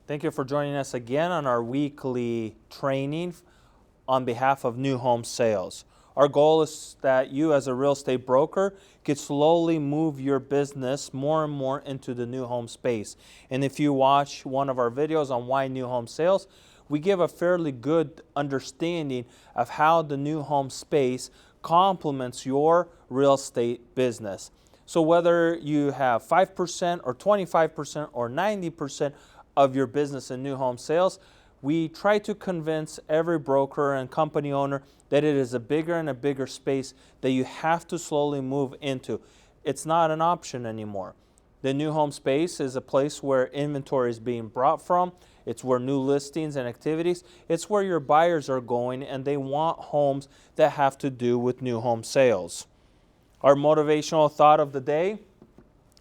Thank you for joining us again on our weekly training on behalf of new home sales. Our goal is that you as a real estate broker could slowly move your business more and more into the new home space. And if you watch one of our videos on why new home sales, we give a fairly good understanding of how the new home space complements your real estate business. So whether you have 5% or 25% or 90% of your business in new home sales, we try to convince every broker and company owner that it is a bigger and a bigger space that you have to slowly move into. It's not an option anymore. The new home space is a place where inventory is being brought from. It's where new listings and activities, it's where your buyers are going, and they want homes that have to do with new home sales. Our motivational thought of the day,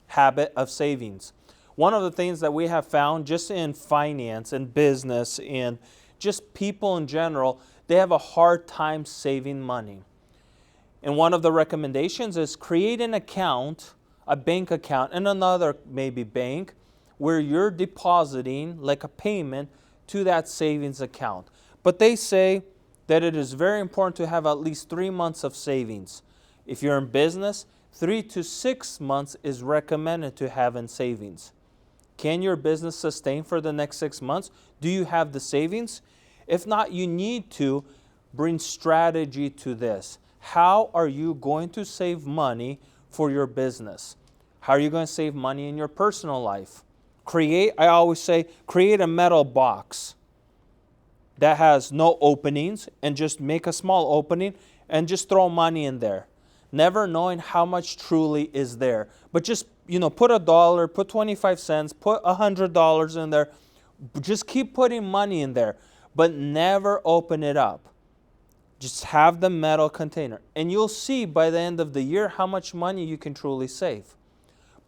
habit of savings. One of the things that we have found just in finance and business and just people in general, they have a hard time saving money. And one of the recommendations is create an account, a bank account, in another maybe bank where you're depositing like a payment to that savings account. But they say that it is very important to have at least 3 months of savings. If you're in business, 3 to 6 months is recommended to have in savings. Can your business sustain for the next 6 months? Do you have the savings? If not, you need to bring strategy to this. How are you going to save money for your business? How are you going to save money in your personal life? I always say, create a metal box that has no openings and just make a small opening and just throw money in there. Never knowing how much truly is there. But just, put $1, put 25 cents, put $100 in there. Just keep putting money in there, but never open it up. Just have the metal container. And you'll see by the end of the year how much money you can truly save.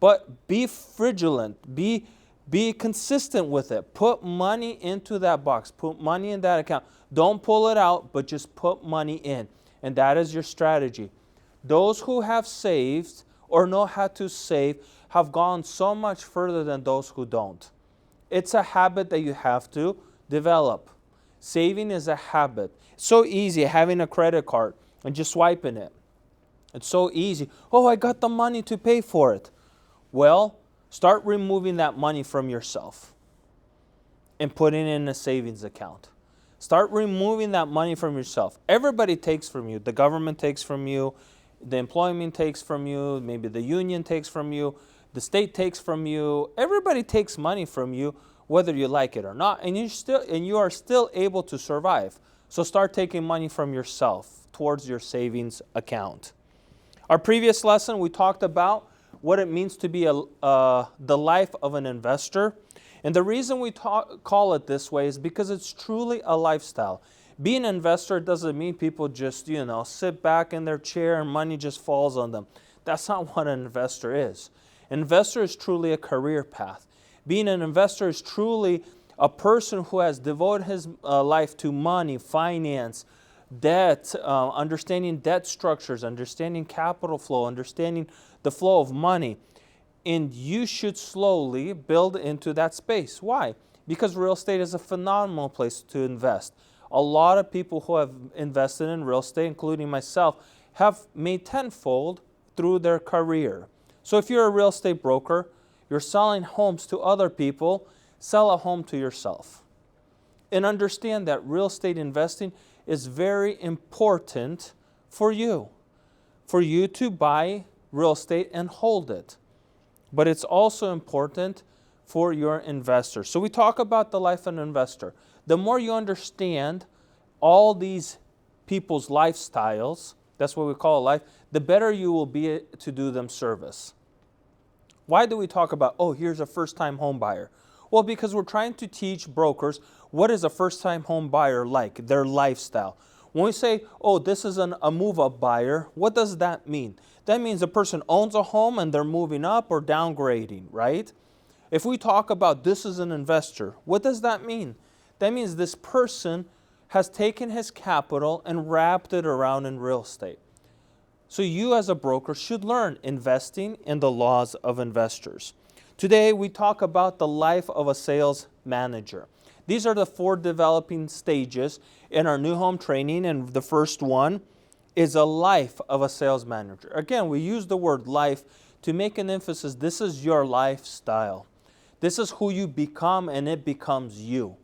But be vigilant. Be consistent with it. Put money into that box. Put money in that account. Don't pull it out, but just put money in. And that is your strategy. Those who have saved or know how to save have gone so much further than those who don't. It's a habit that you have to develop. Saving is a habit. It's so easy having a credit card and just swiping it. It's so easy. Oh, I got the money to pay for it. Well, start removing that money from yourself and putting it in a savings account. Start removing that money from yourself. Everybody takes from you. The government takes from you. The employment takes from you. Maybe the union takes from you. The state takes from you. Everybody takes money from you, whether you like it or not. And you are still able to survive. So start taking money from yourself towards your savings account. Our previous lesson, we talked about what it means to be the life of an investor. And the reason we call it this way is because it's truly a lifestyle. Being an investor doesn't mean people just, sit back in their chair and money just falls on them. That's not what an investor is. An investor is truly a career path. Being an investor is truly a person who has devoted his life to money, finance, debt, understanding debt structures, understanding capital flow, understanding the flow of money. And you should slowly build into that space. Why? Because real estate is a phenomenal place to invest. A lot of people who have invested in real estate, including myself, have made tenfold through their career. So if you're a real estate broker, you're selling homes to other people, sell a home to yourself. And understand that real estate investing is very important for you to buy real estate and hold it. But it's also important for your investor. So we talk about the life of an investor. The more you understand all these people's lifestyles, that's what we call life, the better you will be to do them service. Why do we talk about, here's a first-time home buyer? Well, because we're trying to teach brokers what is a first-time home buyer like, their lifestyle. When we say, this is a move-up buyer, what does that mean? That means a person owns a home and they're moving up or downgrading, right? If we talk about this is an investor, what does that mean? That means this person has taken his capital and wrapped it around in real estate. So you as a broker should learn investing and the laws of investors. Today, we talk about the life of a sales manager. These are the 4 developing stages in our new home training, and the first one is a life of a sales manager. Again, we use the word life to make an emphasis. This is your lifestyle. This is who you become, and it becomes you.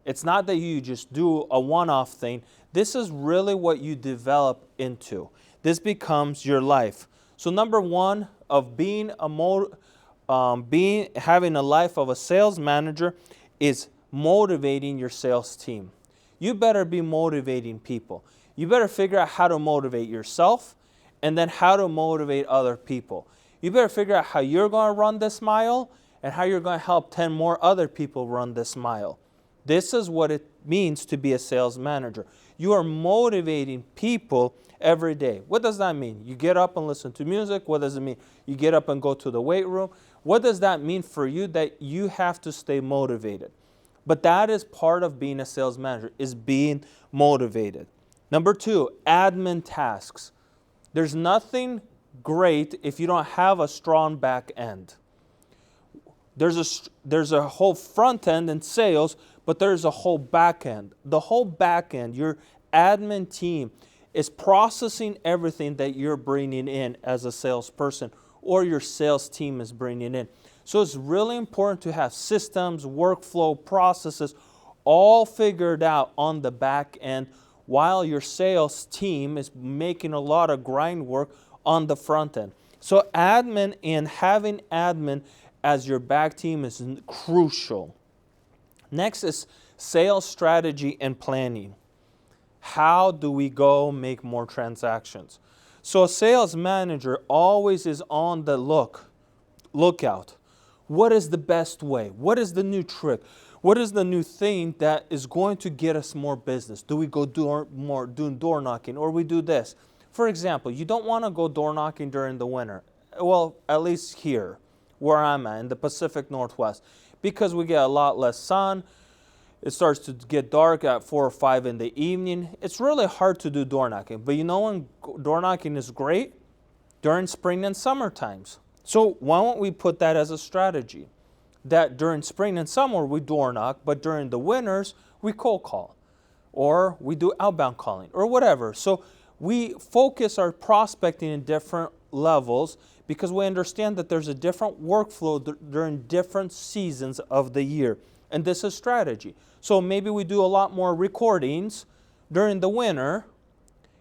It's not that you just do a one-off thing. This is really what you develop into. This becomes your life. So number 1 of having a life of a sales manager is motivating your sales team. You better be motivating people. You better figure out how to motivate yourself and then how to motivate other people. You better figure out how you're going to run this mile and how you're going to help 10 more other people run this mile. This is what it means to be a sales manager. You are motivating people every day. What does that mean? You get up and listen to music. What does it mean? You get up and go to the weight room. What does that mean for you? That you have to stay motivated. But that is part of being a sales manager, is being motivated. Number 2, admin tasks. There's nothing great if you don't have a strong back end. There's a whole front end in sales, but there's a whole back end. The whole back end, your admin team, is processing everything that you're bringing in as a salesperson or your sales team is bringing in. So it's really important to have systems, workflow, processes all figured out on the back end while your sales team is making a lot of grind work on the front end. So admin and having admin as your back team is crucial. Next is sales strategy and planning. How do we go make more transactions? So a sales manager always is on the lookout. What is the best way? What is the new trick? What is the new thing that is going to get us more business? Do we go doing door knocking, or we do this? For example, you don't want to go door knocking during the winter. Well, at least here, where I'm at, in the Pacific Northwest, because we get a lot less sun. It starts to get dark at 4 or 5 in the evening. It's really hard to do door knocking. But you know when door knocking is great? During spring and summer times. So why don't we put that as a strategy? That during spring and summer we door knock, but during the winters we cold call. Or we do outbound calling, or whatever. So we focus our prospecting in different levels because we understand that there's a different workflow during different seasons of the year. And this is strategy. So maybe we do a lot more recordings during the winter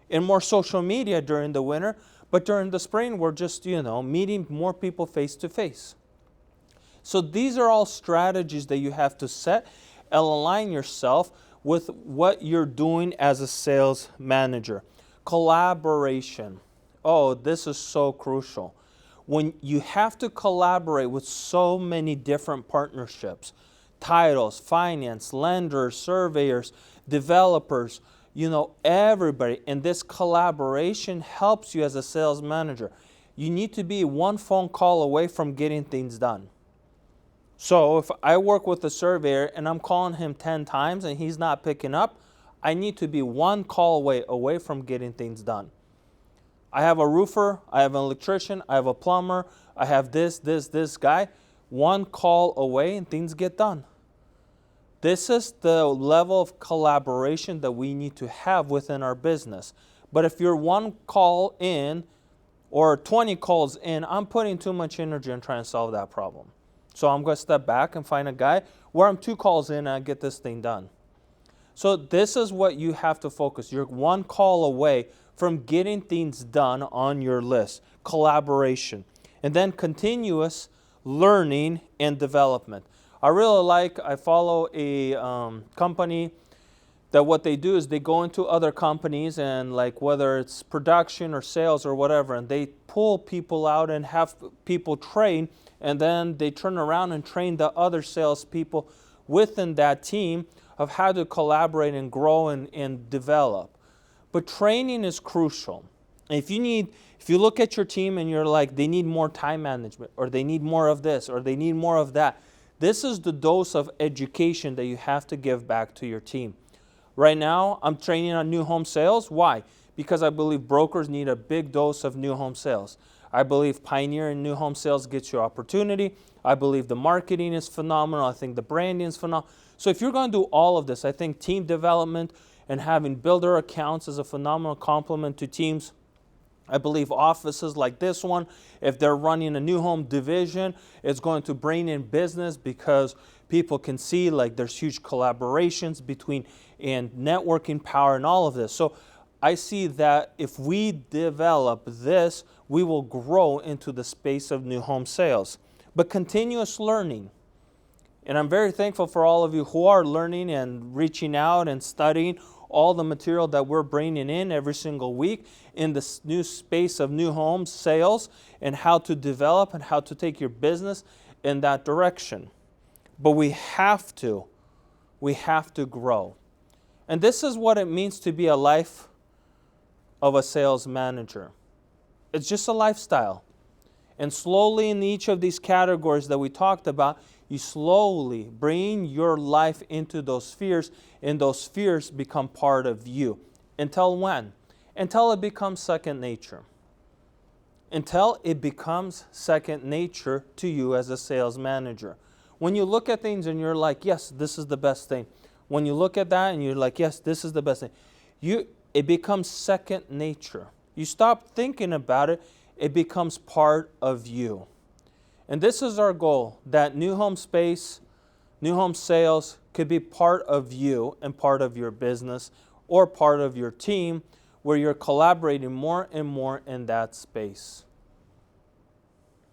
and more social media during the winter, but during the spring we're just, meeting more people face to face. So these are all strategies that you have to set and align yourself with what you're doing as a sales manager. Collaboration. Oh, this is so crucial. When you have to collaborate with so many different partnerships, titles, finance, lenders, surveyors, developers, everybody. And this collaboration helps you as a sales manager. You need to be one phone call away from getting things done. So if I work with a surveyor and I'm calling him 10 times and he's not picking up, I need to be one call away from getting things done. I have a roofer, I have an electrician, I have a plumber, I have this guy. One call away and things get done. This is the level of collaboration that we need to have within our business. But if you're one call in or 20 calls in, I'm putting too much energy in trying to solve that problem. So I'm going to step back and find a guy where I'm 2 calls in and I get this thing done. So this is what you have to focus. You're one call away from getting things done on your list. Collaboration. And then continuous learning and development. I follow a company that what they do is they go into other companies and whether it's production or sales or whatever, and they pull people out and have people train, and then they turn around and train the other salespeople within that team of how to collaborate and grow and develop. But training is crucial. If you look at your team and you're like, they need more time management, or they need more of this, or they need more of that, this is the dose of education that you have to give back to your team. Right now, I'm training on new home sales. Why? Because I believe brokers need a big dose of new home sales. I believe pioneering new home sales gets you opportunity. I believe the marketing is phenomenal. I think the branding is phenomenal. So if you're going to do all of this, I think team development and having builder accounts is a phenomenal complement to teams. I believe offices like this one, if they're running a new home division, it's going to bring in business because people can see like there's huge collaborations between and networking power and all of this. So I see that if we develop this, we will grow into the space of new home sales. But continuous learning. And I'm very thankful for all of you who are learning and reaching out and studying all the material that we're bringing in every single week in this new space of new home sales and how to develop and how to take your business in that direction. But we have to grow. And this is what it means to be a life of a sales manager. It's just a lifestyle. And slowly in each of these categories that we talked about, you slowly bring your life into those spheres, and those spheres become part of you. Until when? Until it becomes second nature. Until it becomes second nature to you as a sales manager. When you look at things and you're like, yes, this is the best thing. When you look at that and you're like, yes, this is the best thing. It becomes second nature. You stop thinking about it, it becomes part of you. And this is our goal, that new home space, new home sales could be part of you and part of your business or part of your team where you're collaborating more and more in that space.